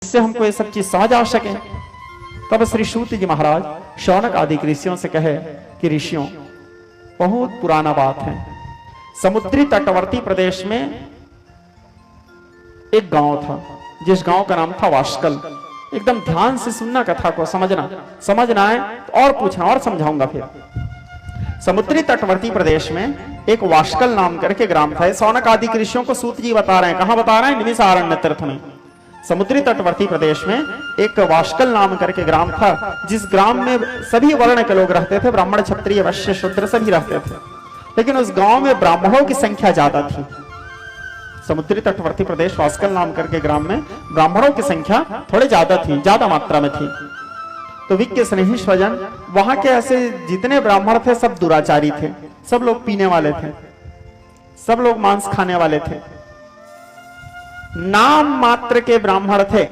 जिससे हमको ये सब चीज समझ आ सके। तब श्री सूत जी महाराज शौनक आदि ऋषियों से कहे कि ऋषियों, बहुत पुराना बात है, समुद्री तटवर्ती प्रदेश में एक गांव था, जिस गांव का नाम था वाष्कल। एकदम ध्यान से सुनना, कथा को समझना है तो और पूछना और समझाऊंगा फिर। समुद्री तटवर्ती प्रदेश में एक वाष्कल नाम करके ग्राम था। शौनक आदि ऋषियों को सूत जी बता रहे हैं, कहां बता रहे हैं? निमिषारण्य तीर्थ में। समुद्री तटवर्ती प्रदेश में एक वाष्कल नाम करके ग्राम था, जिस ग्राम में सभी वर्ण के लोग रहते थे, ब्राह्मण, क्षत्रिय, वैश्य, शूद्र सभी रहते थे। लेकिन उस गांव में ब्राह्मणों की संख्या ज्यादा थी। समुद्री तटवर्ती प्रदेश वाष्कल नाम करके ग्राम में ब्राह्मणों की संख्या थोड़े ज्यादा थी, ज्यादा मात्रा में थी। तो विज्ञ स्नेही स्वजन, वहां के ऐसे जितने ब्राह्मण थे सब दुराचारी थे, सब लोग पीने वाले थे, सब लोग मांस खाने वाले थे। नाम मात्र के ब्राह्मण थे,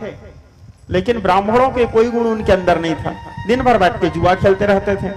लेकिन ब्राह्मणों के कोई गुण उनके अंदर नहीं था। दिन भर बैठ के जुआ खेलते रहते थे।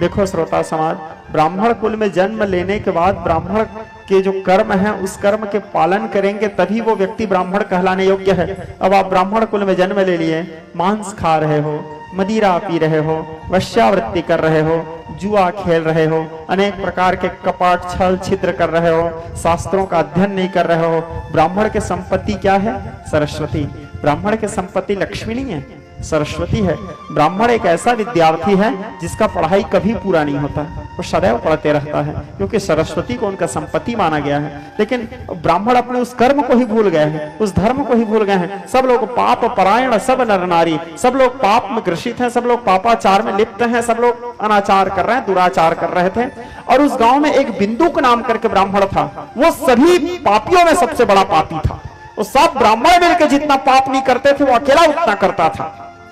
देखो श्रोता समाज, ब्राह्मण कुल में जन्म लेने के बाद ब्राह्मण के जो कर्म है उस कर्म के पालन करेंगे तभी वो व्यक्ति ब्राह्मण कहलाने योग्य है। अब आप ब्राह्मण कुल में जन्म ले लिए, मांस खा रहे हो, मदिरा पी रहे हो, वैश्यावृत्ति कर रहे हो, जुआ खेल रहे हो, अनेक प्रकार के कपट छल छिद्र कर रहे हो, शास्त्रों का अध्ययन नहीं कर रहे हो। ब्राह्मण के संपत्ति क्या है? सरस्वती। ब्राह्मण के संपत्ति लक्ष्मी नहीं है, सरस्वती है। ब्राह्मण एक ऐसा विद्यार्थी है जिसका पढ़ाई कभी पूरा नहीं होता, वो सदैव पढ़ते रहता है, क्योंकि सरस्वती को उनका संपत्ति माना गया है। लेकिन ब्राह्मण अपने उस कर्म को ही भूल गए हैं, उस धर्म को ही भूल गए हैं। सब लोग पाप परायण, सब नर नारी, सब लोग पाप में ग्रसित हैं, सब लोग पापाचार में लिप्त हैं, सब लोग अनाचार कर रहे हैं, दुराचार कर रहे थे। और उस गांव में एक बिंदुक नाम करके ब्राह्मण था, वो सभी पापियों में सबसे बड़ा पापी था। वो सब ब्राह्मण मिलकर जितना पाप नहीं करते थे वो अकेला उतना करता था।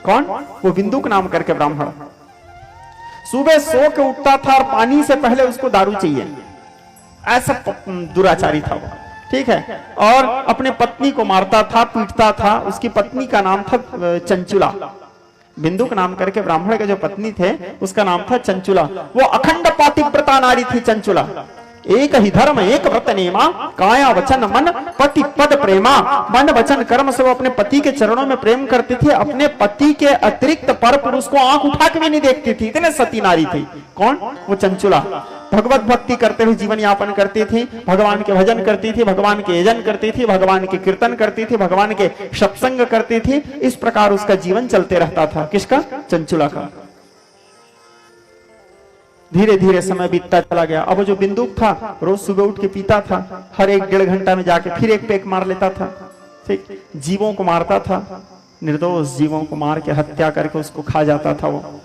कौन? वो बिंदुक नाम करके ब्राह्मण। सुबह सो के उठता था और पानी से पहले उसको दारू चाहिए, ऐसा दुराचारी था वो, ठीक है। और अपने पत्नी को मारता था, पीटता था। उसकी पत्नी का नाम था चंचुला। बिंदुक नाम करके ब्राह्मण के जो पत्नी थे उसका नाम था चंचुला। वो अखंड पातिव्रता नारी थी चंचुला। एक ही धर्म एक व्रत नेमा, काया वचन मन पति पद प्रेमा। मन वचन कर्म से वो अपने पति के चरणों में प्रेम करती थी। अपने पति के अतिरिक्त पर पुरुष को आंख उठा के भी नहीं देखती थी, इतने सती नारी थी। कौन? वो चंचुला। भगवत भक्ति करते हुए जीवन यापन करती थी, भगवान के भजन करती थी, भगवान के यजन करती थी, भगवान के कीर्तन करती थी, भगवान के सत्संग करती थी। इस प्रकार उसका जीवन चलते रहता था। किसका? चंचुला का। धीरे धीरे समय बीतता चला गया। अब जो बिंदुक था रोज सुबह उठ के पीता था, हर एक डेढ़ घंटा में जाके फिर एक पेक मार लेता था, ठीक। जीवों को मारता था, निर्दोष जीवों को मार के हत्या करके उसको खा जाता था। वो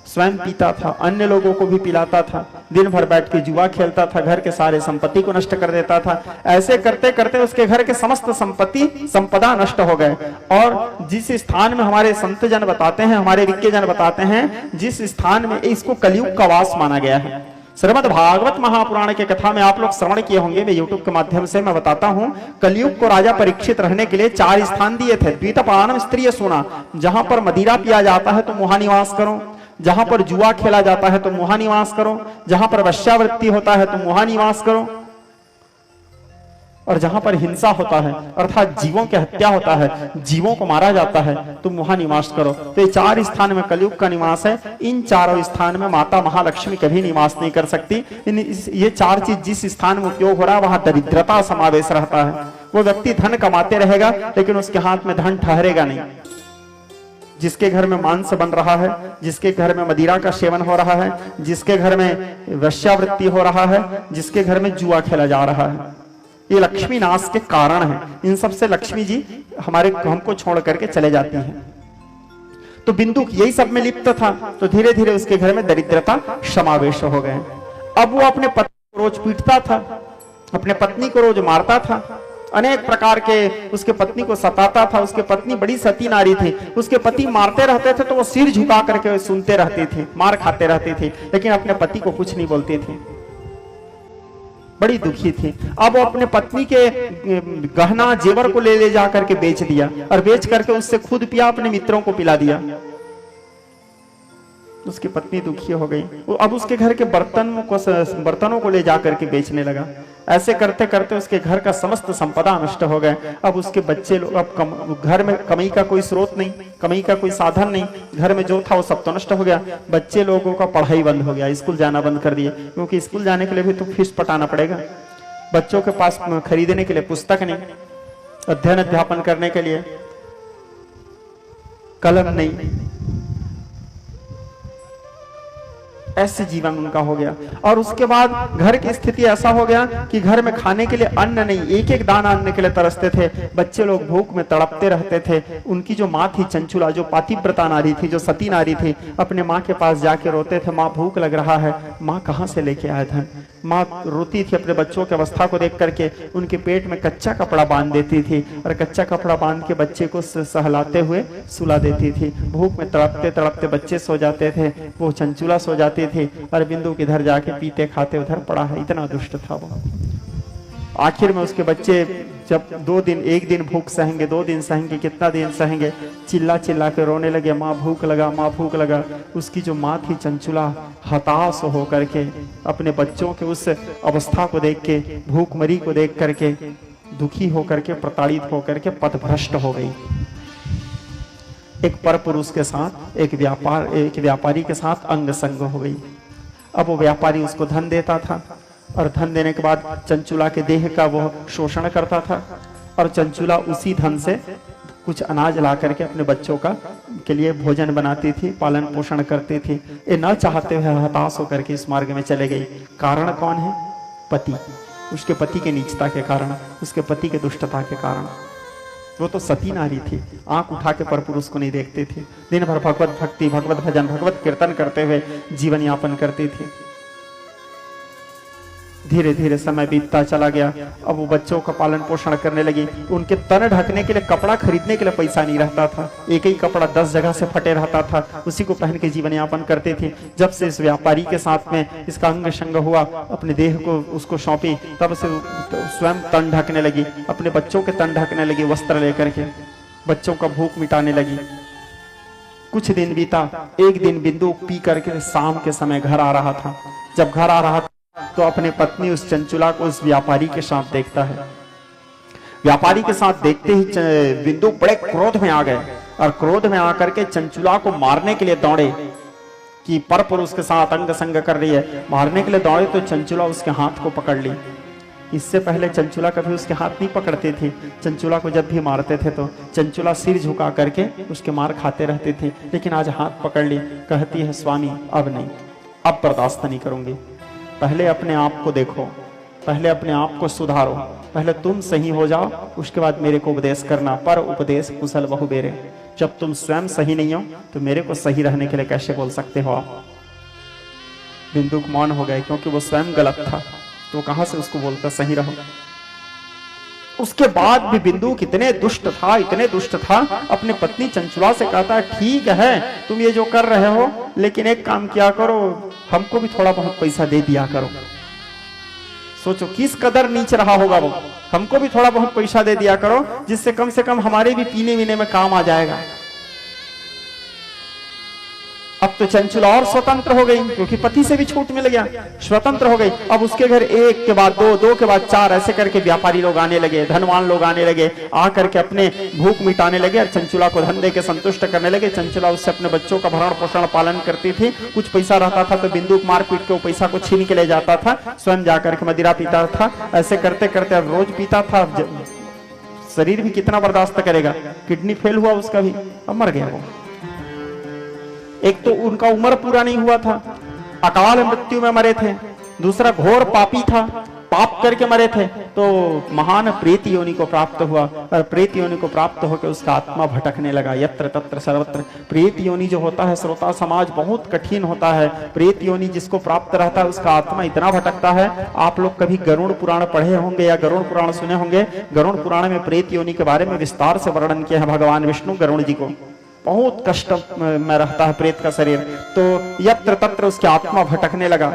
स्वयं पीता था, अन्य लोगों को भी पिलाता था, दिन भर बैठ के जुआ खेलता था, घर के सारे संपत्ति को नष्ट कर देता था। ऐसे करते करते उसके घर के समस्त संपदा नष्ट हो गए। और जिस स्थान में हमारे संत जन बताते हैं, हमारे विज्ञ जन बताते हैं, जिस स्थान में इसको कलयुग का वास माना गया है। श्रीमद् भागवत महापुराण के कथा में आप लोग श्रवण किए होंगे, मैं यूट्यूब के माध्यम से मैं बताता हूं। कलयुग को राजा परीक्षित रहने के लिए 4 स्थान दिए थे। द्वितपानम स्त्रीय सोना, जहां पर मदिरा पिया जाता है तो वहां निवास करो, जहां पर जुआ खेला जाता है तो वहां निवास करो, जहां पर वैश्यावृत्ति होता है तो वहां निवास करो, और जहां पर हिंसा होता है अर्थात जीवों की हत्या होता है, जीवों को मारा जाता है, तुम वहां निवास करो। तो ये 4 स्थान में कलयुग का निवास है। इन 4 स्थान में माता महालक्ष्मी कभी निवास नहीं कर सकती। ये 4 चीज जिस स्थान में उपयोग हो रहा है वहां दरिद्रता समावेश रहता है। वो व्यक्ति धन कमाते रहेगा लेकिन उसके हाथ में धन ठहरेगा नहीं। जिसके घर में मांस बन रहा है, जिसके घर में मदिरा का सेवन हो रहा है, जिसके घर में वैश्यावृत्ति हो रहा है, जिसके घर में जुआ खेला जा रहा है, ये लक्ष्मी नाश के कारण है। इन सब से लक्ष्मी जी हमको छोड़ करके चले जाती हैं। तो बिंदुक यही सब में लिप्त था। तो धीरे धीरे उसके घर में दरिद्रता समावेश हो गए। अब वो अपने पत्नी को रोज पीटता था, अपने पत्नी को रोज मारता था, अनेक प्रकार के उसके पत्नी को सताता था। उसके पत्नी बड़ी सती नारी थी। उसके पति मारते रहते थे तो वो सिर झुका करके सुनते रहती थी, मार खाते रहती थी, लेकिन अपने पति को कुछ नहीं बोलती थी, बड़ी दुखी थी। अब वो अपने पत्नी के गहना जेवर को ले जा करके बेच दिया, और बेच करके उससे खुद पिया, अपने मित्रों को पिला दिया। उसकी पत्नी दुखी हो गई। वो अब उसके घर के बर्तनों को ले जा करके बेचने लगा। ऐसे करते करते उसके घर का समस्त संपदा नष्ट हो गए। अब उसके बच्चे लोग, अब घर में कमाई का कोई स्रोत नहीं, कमाई का कोई साधन नहीं, घर में जो था वो सब तो नष्ट हो गया। बच्चे लोगों का पढ़ाई बंद हो गया, स्कूल जाना बंद कर दिए, क्योंकि स्कूल जाने के लिए भी तो फीस पटाना पड़ेगा। बच्चों के पास खरीदने के लिए पुस्तक नहीं, अध्ययन अध्यापन करने के लिए कलम नहीं, ऐसे जीवन उनका हो गया। और उसके बाद घर की स्थिति ऐसा हो गया कि घर में खाने के लिए अन्न नहीं, एक एक दाना अन्न के लिए तरसते थे। बच्चे लोग भूख में तड़पते रहते थे। उनकी जो माँ थी चंचुला, जो पातिव्रता नारी थी, जो सती नारी थी, अपने माँ के पास जाके रोते थे, माँ भूख लग रहा है, माँ कहाँ से लेके आए धन। माँ रोती थी अपने बच्चों की अवस्था को देख करके, उनके पेट में कच्चा कपड़ा बांध देती थी और कच्चा कपड़ा बांध के बच्चे को सहलाते हुए सुला देती थी। भूख में तड़पते तड़पते बच्चे सो जाते थे, वो चंचुला सो जाती थी और बिंदु किधर जाके पीते खाते उधर पड़ा है। इतना दुष्ट था वो। आखिर में उसके बच्चे जब 2 दिन, 1 दिन भूख सहेंगे, 2 दिन सहेंगे, कितना दिन सहेंगे, चिल्ला चिल्ला के रोने लगे, माँ भूख लगा, माँ भूख लगा। उसकी जो माँ थी चंचुला हताश हो करके, अपने बच्चों के उस अवस्था को देख के, भूखमरी को देख करके दुखी होकर के, प्रताड़ित होकर के पथभ्रष्ट हो गई। एक पर पुरुष के साथ, एक व्यापारी के साथ अंग संग हो गई। अब वो व्यापारी उसको धन देता था और धन देने के बाद चंचुला के देह का वो शोषण करता था और चंचुला उसी धन से कुछ अनाज ला करके अपने बच्चों का के लिए भोजन बनाती थी, पालन पोषण करती थी। ये न चाहते हुए हताश होकर के इस मार्ग में चले गई। कारण कौन है? पति। उसके पति के नीचता के कारण, उसके पति के दुष्टता के कारण। वो तो सती नारी थी, आंख उठा के परपुरुष को नहीं देखती थी, दिन भर भगवत भक्ति, भगवत भजन, भगवत कीर्तन करते हुए जीवन यापन करती थी। धीरे धीरे समय बीतता चला गया। अब वो बच्चों का पालन पोषण करने लगी। उनके तन ढकने के लिए कपड़ा खरीदने के लिए पैसा नहीं रहता था, एक ही कपड़ा 10 जगह से फटे रहता था, उसी को पहन के जीवन यापन करते थे। जब से इस व्यापारी के साथ में इसका अंग संग हुआ, अपने देह को उसको सौंपी, तब से स्वयं तन ढकने लगी, अपने बच्चों के तन ढकने लगी, वस्त्र लेकर के बच्चों का भूख मिटाने लगी। कुछ दिन बीता। एक दिन बिंदु पी करके शाम के समय घर आ रहा था। जब घर आ रहा था तो अपने पत्नी उस चंचुला को उस व्यापारी के साथ देखता है। व्यापारी के साथ देखते ही बिंदु बड़े क्रोध में आ गए और क्रोध में आकर के चंचुला को मारने के लिए दौड़े कि परपुरुष के साथ अंग संग कर रही है। मारने के लिए दौड़े तो चंचुला उसके हाथ को पकड़ ली। इससे पहले चंचुला कभी उसके हाथ नहीं पकड़ती थी। चंचुला को जब भी मारते थे तो चंचुला सिर झुका करके उसके मार खाते रहती थी, लेकिन आज हाथ पकड़ ली। कहती है, स्वामी अब नहीं, अब बर्दाश्त नहीं करूंगी। पहले अपने आप को देखो, पहले अपने आप को सुधारो, पहले तुम सही हो जाओ, उसके बाद मेरे को उपदेश करना। पर उपदेश कुशल बहु बेरे। जब तुम स्वयं सही नहीं हो तो मेरे को सही रहने के लिए कैसे बोल सकते हो आप? बिंदु मौन हो गए, क्योंकि वो स्वयं गलत था, तो कहां से उसको बोलता सही रहो। उसके बाद भी बिंदु कितने दुष्ट था, इतने दुष्ट था, अपने पत्नी चंचुला से कहता, ठीक है तुम ये जो कर रहे हो, लेकिन एक काम किया करो, हमको भी थोड़ा बहुत पैसा दे दिया करो। सोचो किस कदर नीच रहा होगा वो। हमको भी थोड़ा बहुत पैसा दे दिया करो, जिससे कम से कम हमारे भी पीने वीने में काम आ जाएगा। अब तो चंचुला और स्वतंत्र हो गई, क्योंकि पति से भी छूट मिल गया, स्वतंत्र हो गई। अब उसके घर एक के बाद दो, दो के बाद चार, ऐसे करके व्यापारी लोग आने लगे, धनवान लोग आने लगे, आकर के अपने भूख मिटाने लगे और चंचुला को धन दे के संतुष्ट करने लगे। चंचुला उससे अपने बच्चों का भरण पोषण पालन करती थी। कुछ पैसा रहता था तो बिंदु मार पीट के वो पैसा को छीन के ले जाता था, स्वयं जाकर के मदिरा पीता था। ऐसे करते करते अब रोज पीता था। शरीर भी कितना बर्दाश्त करेगा, किडनी फेल हुआ उसका भी, अब मर गया वो। एक तो उनका उम्र पूरा नहीं हुआ था, अकाल मृत्यु में मरे थे। दूसरा घोर पापी था, पाप करके मरे थे, तो महान प्रेत योनि को प्राप्त हुआ और प्रेत योनि को प्राप्त होकर उसका आत्मा भटकने लगा यत्र तत्र सर्वत्र। प्रेत योनि जो होता है श्रोता समाज, बहुत कठिन होता है। प्रेत योनि जिसको प्राप्त रहता है उसका आत्मा इतना भटकता है। आप लोग कभी गरुड़ पुराण पढ़े होंगे या गरुड़ पुराण सुने होंगे। गरुड़ पुराण में प्रेत योनि के बारे में विस्तार से वर्णन किया है भगवान विष्णु गरुड़ जी को। बहुत कष्ट में रहता है प्रेत का शरीर, तो यत्र तत्र उसकी आत्मा भटकने लगा।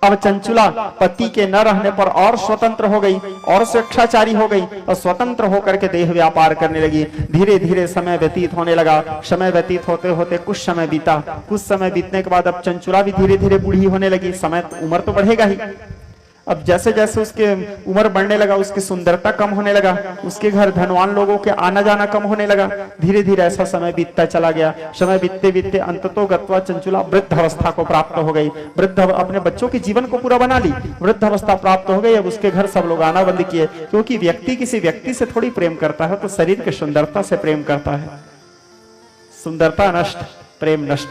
अब चंचुला पति के न रहने पर और स्वतंत्र हो गई और स्वेच्छाचारी हो गई और स्वतंत्र होकर के देह व्यापार करने लगी। धीरे धीरे समय व्यतीत होने लगा। समय व्यतीत होते होते कुछ समय बीता। कुछ समय बीतने के बाद अब चंचुला भी धीरे धीरे बूढ़ी होने लगी। समय उम्र तो बढ़ेगा ही। अब जैसे जैसे उसके उम्र बढ़ने लगा, उसकी सुंदरता कम होने लगा, उसके घर धनवान लोगों के आना जाना कम होने लगा। धीरे धीरे ऐसा समय बीतता चला गया। समय बीतते बीतते अंततो गत्वा चंचुला वृद्ध अवस्था को प्राप्त हो गई। वृद्ध अपने बच्चों के जीवन को पूरा बना ली, वृद्ध अवस्था प्राप्त हो गई। अब उसके घर सब लोग आना बंद किए, क्योंकि व्यक्ति किसी व्यक्ति से थोड़ी प्रेम करता है, तो शरीर की सुंदरता से प्रेम करता है। सुंदरता नष्ट, प्रेम नष्ट।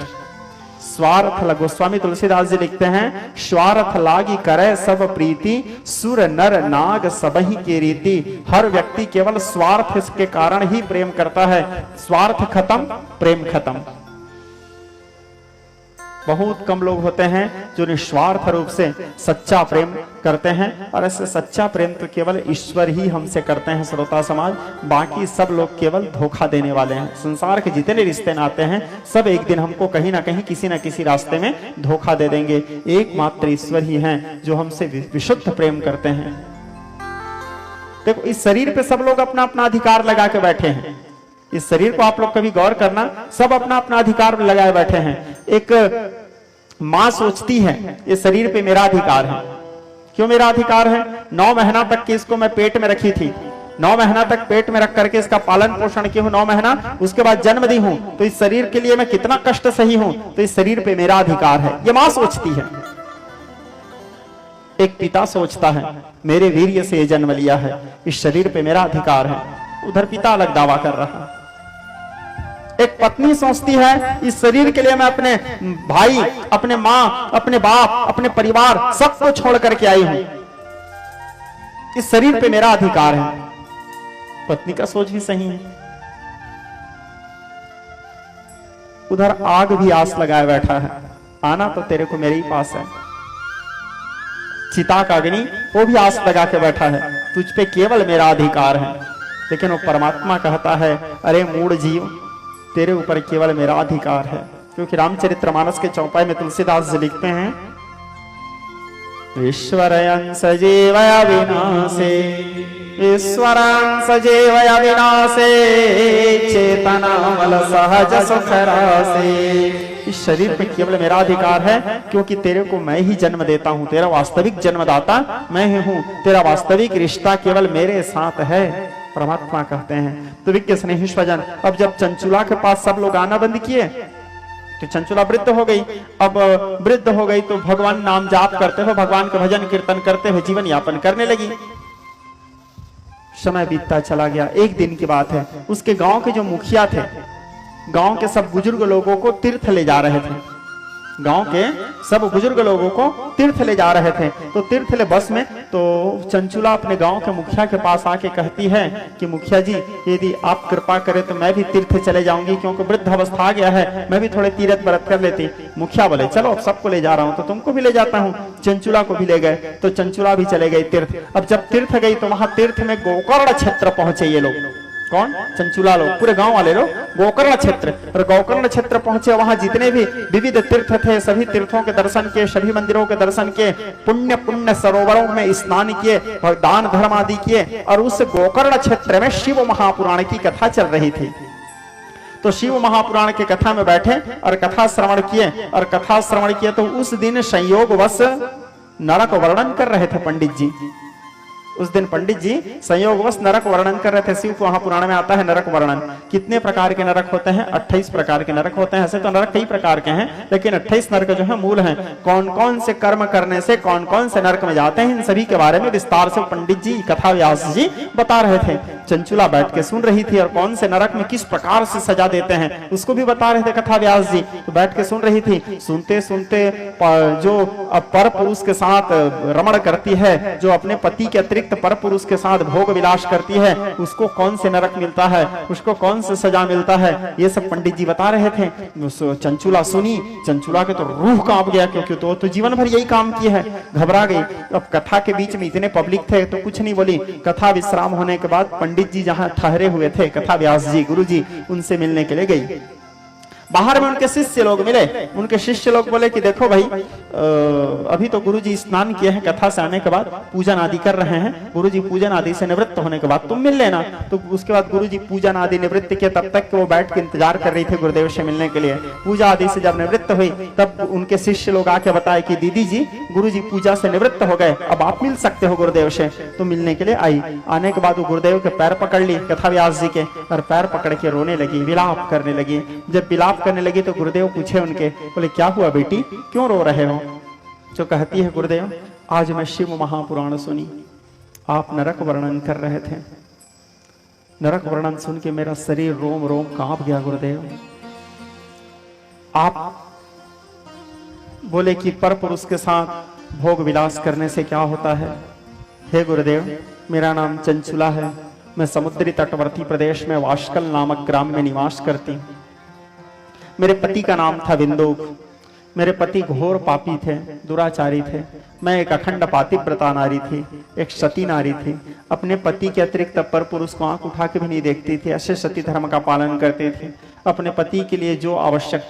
स्वार्थ लग, गोस्वामी तुलसीदास जी लिखते हैं, स्वार्थ लागी करे सब प्रीति, सुर नर नाग सबही की रीति। हर व्यक्ति केवल स्वार्थ के कारण ही प्रेम करता है। स्वार्थ खत्म, प्रेम खत्म। बहुत कम लोग होते हैं जो निस्वार्थ रूप से सच्चा प्रेम करते हैं, और ऐसे सच्चा प्रेम तो केवल ईश्वर ही हमसे करते हैं श्रोता समाज। बाकी सब लोग केवल धोखा देने वाले हैं। संसार के जितने रिश्ते नाते हैं सब एक दिन हमको कहीं ना कहीं किसी ना किसी रास्ते में धोखा दे देंगे। एकमात्र ईश्वर ही हैं जो हमसे विशुद्ध प्रेम करते हैं। देखो, इस शरीर पे सब लोग अपना अपना अधिकार लगा के बैठे हैं। इस शरीर को आप लोग कभी गौर करना, सब अपना अपना अधिकार लगाए बैठे हैं। एक मां सोचती है इस शरीर पे मेरा अधिकार है। क्यों मेरा अधिकार है? 9 महीना तक के इसको मैं पेट में रखी थी, 9 महीना तक पेट में रख करके इसका पालन पोषण की हूं, 9 महीना, उसके बाद जन्म दी हूं, तो इस शरीर के लिए मैं कितना कष्ट सही हूं, तो इस शरीर पे मेरा अधिकार है। ये मां सोचती है। एक पिता सोचता है मेरे वीर्य से ये जन्म लिया है, इस शरीर पे मेरा अधिकार है। उधर पिता अलग दावा कर रहा है। एक पत्नी सोचती है इस शरीर के लिए मैं अपने भाई, अपने माँ, अपने बाप, अपने परिवार सबको छोड़ करके आई हूं, इस शरीर पे मेरा अधिकार है। पत्नी का सोच भी सही है। उधर आग भी आस लगाए बैठा है, आना तो तेरे को मेरे ही पास है। चिता का अग्नि वो भी आस लगा के बैठा है, तुझ पे केवल मेरा अधिकार है। लेकिन वो परमात्मा कहता है अरे मूढ़ जीव, तेरे ऊपर केवल मेरा अधिकार है। क्योंकि रामचरितमानस के चौपाई में तुलसीदास जी लिखते हैं, ईश्वरयं सजीवया विनाशे, ईश्वरं सजीवया विनाशे, चेतनामल सहज सुख रासे। इस शरीर पे केवल मेरा अधिकार है, क्योंकि तेरे को मैं ही जन्म देता हूं, तेरा वास्तविक जन्मदाता मैं ही हूं, तेरा वास्तविक रिश्ता केवल मेरे साथ है। परमात्मा कहते हैं। तो विज्ञ स्नेही स्वजन, अब जब चंचुला के पास सब लोग आना बंद किए तो चंचुला वृद्ध हो गई। अब वृद्ध हो गई तो भगवान नाम जाप करते हुए, भगवान का भजन कीर्तन करते हुए जीवन यापन करने लगी। समय बीतता चला गया। एक दिन की बात है, उसके गांव के जो मुखिया थे, गांव के सब बुजुर्ग लोगों को तीर्थ ले जा रहे थे। गांव के सब बुजुर्ग लोगों को तीर्थ ले जा रहे थे। तो तीर्थ ले बस में, तो चंचुला अपने गांव के मुखिया के पास आके कहती है कि मुखिया जी, यदि आप कृपा करें तो मैं भी तीर्थ चले जाऊंगी, क्योंकि वृद्ध अवस्था आ गया है, मैं भी थोड़े तीर्थ व्रत कर लेती। मुखिया बोले चलो, अब सबको ले जा रहा हूं तो तुमको भी ले जाता हूं। चंचुला को भी ले गए, तो चंचुला भी चले गए तीर्थ। अब जब तीर्थ गई तो वहां तीर्थ में गोकर्ण क्षेत्र पहुंचे ये लोग। कौन? चंचुला लोग, पूरे गांव वाले लोग गोकर्ण क्षेत्र। और गोकर्ण क्षेत्र पहुंचे, वहां जितने भी विविध तीर्थ थे सभी तीर्थों के दर्शन किए, सभी मंदिरों के दर्शन किए, पुण्य पुण्य सरोवरों में स्नान किए, दान धर्म आदि किए। और उस गोकर्ण क्षेत्र में शिव महापुराण की कथा चल रही थी। तो शिव महापुराण के कथा में बैठे और कथा श्रवण किए, और कथा श्रवण किए तो उस दिन संयोगवश नरक वर्णन कर रहे थे पंडित जी। उस दिन पंडित जी संयोगवश नरक वर्णन कर रहे थे। शिव महापुराण में आता है नरक वर्णन। कितने प्रकार के नरक होते हैं? 28 प्रकार के नरक होते हैं। ऐसे तो नरक कई प्रकार के हैं, लेकिन 28 नरक जो है मूल हैं। कौन कौन से कर्म करने से कौन कौन से नरक में जाते हैं, इन सभी के बारे में विस्तार से पंडित जी, कथा व्यास जी बता रहे थे। चंचुला बैठ के सुन रही थी, और कौन से नरक में किस प्रकार से सजा देते हैं उसको भी बता रहे थे कथा व्यास जी। तो बैठ के सुन रही थी। सुनते सुनते जो पर पुरुष के साथ रमण करती है, जो अपने पति के अतिरिक्त पर पुरुष के साथ भोग विलास करती है, उसको कौन से नरक मिलता है, उसको कौन से सजा मिलता है, ये सब पंडित जी बता रहे थे। चंचुला सुनी, चंचुला के तो रूह कांप गया, क्योंकि तो जीवन भर यही काम की है। घबरा गई। अब कथा के बीच में इतने पब्लिक थे तो कुछ नहीं बोली। कथा विश्राम होने के बाद पंडित जी जहां ठहरे हुए थे, कथा व्यास जी गुरु जी, उनसे मिलने के लिए गई। बाहर में उनके शिष्य लोग मिले, उनके शिष्य लोग बोले कि देखो भाई, अभी तो गुरुजी स्नान किए हैं, कथा से आने के बाद पूजन आदि कर रहे हैं, गुरुजी पूजन आदि से निवृत्त होने के बाद तुम मिल लेना। तो उसके बाद गुरुजी पूजन आदि निवृत्त किए, तब तक वो बैठ के इंतजार कर रही थी गुरुदेव से मिलने के लिए। पूजा आदि से जब निवृत्त हुई तब उनके शिष्य लोग आके बताए कि दीदी जी गुरुजी पूजा से निवृत्त हो गए, अब आप मिल सकते हो गुरुदेव से। तो मिलने के लिए आई। आने के बाद वो गुरुदेव के पैर पकड़ ली कथा व्यास जी के, और पैर पकड़ के रोने लगी, विलाप करने लगी। जब विलाप करने लगी तो गुरुदेव पूछे उनके, बोले क्या हुआ बेटी, क्यों रो रहे हो? जो कहती है, गुरुदेव आज मैं शिव महापुराण सुनी, आप नरक वर्णन कर रहे थे, नरक वर्णन सुन के मेरा शरीर रोम रोम कांप गया गुरुदेव। आप बोले कि पर पुरुष के साथ भोग विलास करने से क्या होता है? हे गुरुदेव, मेरा नाम चंचुला है, मैं समुद्री तटवर्ती प्रदेश में वाशकल नामक ग्राम में निवास करती हूँ। मेरे पति का नाम था बिंदुक। मेरे पति घोर पापी थे, दुराचारी थे। मैं एक अखंड पातिव्रता नारी थी, एक सती नारी थी। अपने पति के अतिरिक्त पर पुरुष को आंख उठा के भी नहीं देखती थी, ऐसे सती धर्म का पालन करती थी। अपने पति के लिए जो आवश्यकता